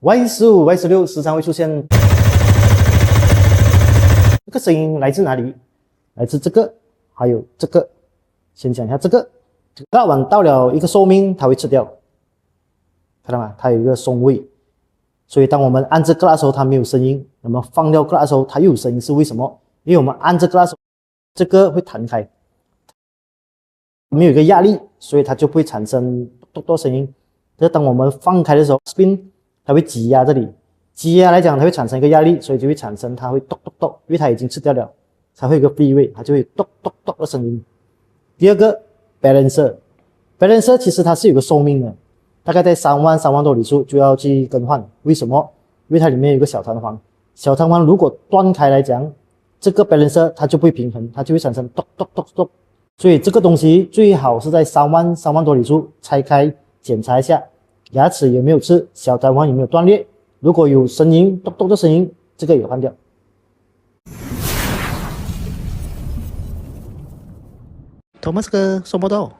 Y15、Y16时常会出现这个声音来自哪里？来自这个，还有这个。先讲一下这个，大碗到了一个寿命，它会吃掉，看到吗？它有一个松位，所以当我们按这个的时候，它没有声音；那么放掉个的时候，它又有声音，是为什么？因为我们按这个的时候，这个会弹开，没有一个压力，所以它就不会产生咚咚声音。这当我们放开的时候 ，spin 它会挤压这里，挤压来讲，它会产生一个压力，所以就会产生它会咚咚咚，因为它已经吃掉了，才会有一个 free 位，它就会咚咚咚的声音。第二个 balancer 其实它是有个寿命的，大概在3万多里处就要去更换。为什么？因为它里面有一个小弹簧，小弹簧如果断开来讲，这个 balancer 它就不会平衡，它就会产生咚咚咚咚。所以这个东西最好是在3万多里处拆开检查一下，牙齿有没有吃，小弹簧有没有断裂，如果有声音咚咚的声音，这个也换掉。Thomas 哥收不到。